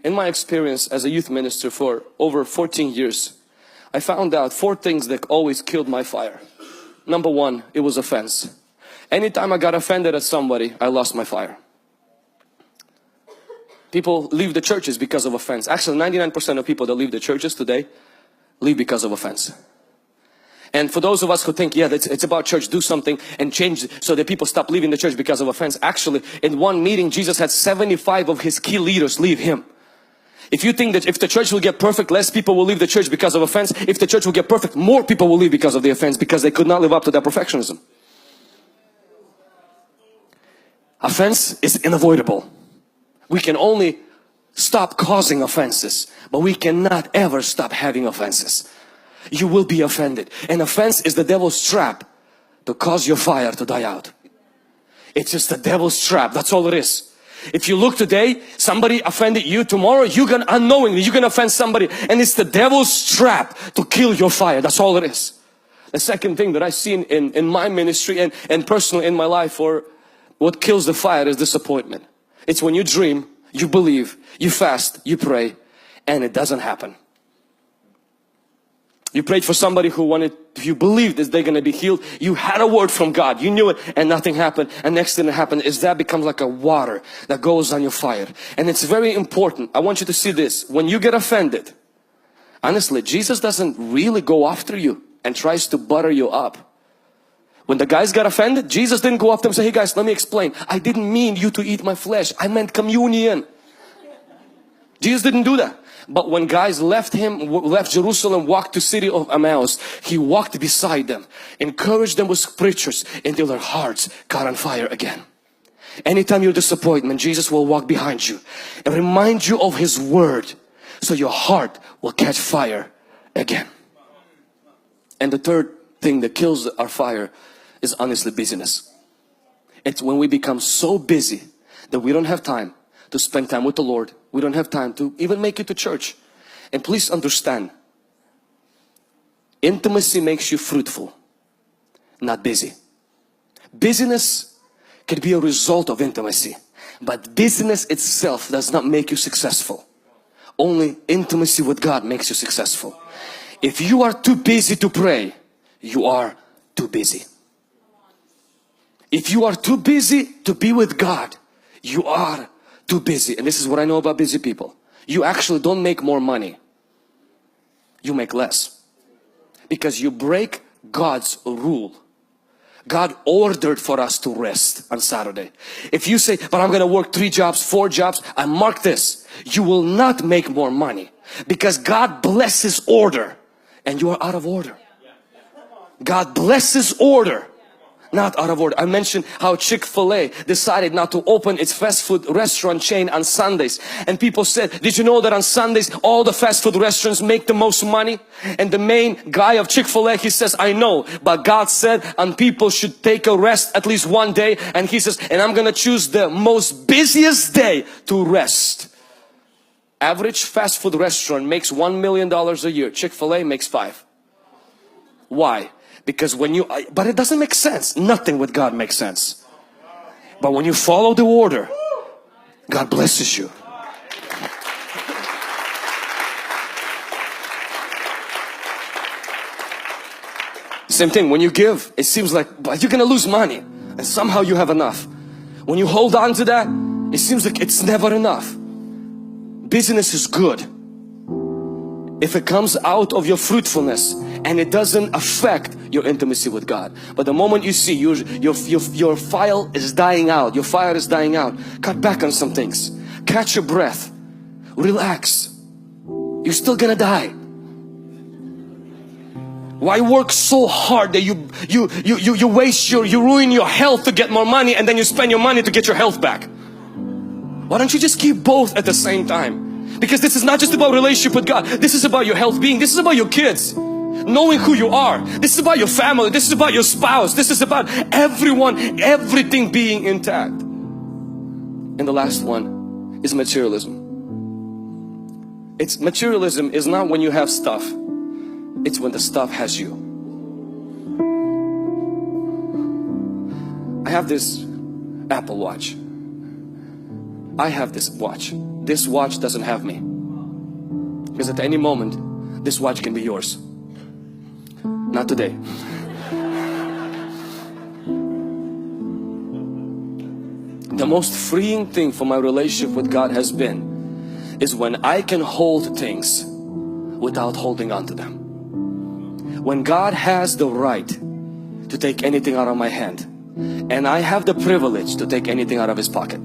In my experience as a youth minister for over 14 years, I found out 4 things that always killed my fire. Number 1, it was offense. Anytime I got offended at somebody, I lost my fire. People leave the churches because of offense. Actually, 99% of people that leave the churches today leave because of offense. And for those of us who think, yeah, it's about church, do something and change so that people stop leaving the church because of offense. Actually, in one meeting, Jesus had 75 of his key leaders leave him. If you think that if the church will get perfect, less people will leave the church because of offense. If the church will get perfect, more people will leave because of the offense, because they could not live up to their perfectionism. Offense is unavoidable. We can only stop causing offenses, but we cannot ever stop having offenses. You will be offended. An offense is the devil's trap to cause your fire to die out. It's just the devil's trap. That's all it is. If you look today, somebody offended you, tomorrow unknowingly you're gonna offend somebody, and it's the devil's trap to kill your fire. That's all it is. The second thing that I've seen in my ministry and personally in my life, or what kills the fire, is disappointment. It's when you dream, you believe, you fast, you pray, and it doesn't happen. You prayed for somebody you believed that they're going to be healed. You had a word from God. You knew it and nothing happened. And next thing that happened is that becomes like a water that goes on your fire. And it's very important. I want you to see this. When you get offended, honestly, Jesus doesn't really go after you and tries to butter you up. When the guys got offended, Jesus didn't go up to them and say, hey guys, let me explain. I didn't mean you to eat my flesh. I meant communion. Jesus didn't do that. But when guys left Jerusalem, walked to city of Emmaus, He walked beside them, encouraged them with scriptures until their hearts caught on fire again. Anytime you're disappointed, Jesus will walk behind you and remind you of His word, so your heart will catch fire again. And the third thing that kills our fire is honestly busyness. It's when we become so busy that we don't have time to spend time with the Lord. We don't have time to even make it to church. And please understand, intimacy makes you fruitful, not busy. Busyness can be a result of intimacy, but busyness itself does not make you successful. Only intimacy with God makes you successful. If you are too busy to pray, you are too busy. If you are too busy to be with God, you are too busy. And this is what I know about busy people. You actually don't make more money. You make less. Because you break God's rule. God ordered for us to rest on Saturday. If you say, but I'm going to work 3 jobs, 4 jobs, I mark this. You will not make more money. Because God blesses order and you are out of order. God blesses order, not out of order. I mentioned how Chick-fil-A decided not to open its fast food restaurant chain on Sundays. And people said, did you know that on Sundays all the fast food restaurants make the most money? And the main guy of Chick-fil-A, he says, I know, but God said and people should take a rest at least one day. And he says, and I'm gonna choose the most busiest day to rest. Average fast food restaurant makes $1 million a year. Chick-fil-A makes 5. Why? Because but it doesn't make sense. Nothing with God makes sense. But when you follow the order, God blesses you. Same thing, when you give, it seems like you're gonna lose money and somehow you have enough. When you hold on to that, it seems like it's never enough. Business is good if it comes out of your fruitfulness and it doesn't affect your intimacy with God. But the moment you see your fire is dying out, your fire is dying out, cut back on some things. Catch your breath. Relax. You're still gonna die. Why work so hard that you waste you ruin your health to get more money, and then you spend your money to get your health back? Why don't you just keep both at the same time? Because this is not just about relationship with God. This is about your health being. This is about your kids. Knowing who you are. This is about your family. This is about your spouse. This is about everyone, everything being intact. And the last one is materialism. Materialism is not when you have stuff. It's when the stuff has you. I have this Apple Watch. I have this watch. this watch doesn't have me. Because at any moment, this watch can be yours. Not today. The most freeing thing for my relationship with God has been is when I can hold things without holding on to them. When God has the right to take anything out of my hand, and I have the privilege to take anything out of His pocket.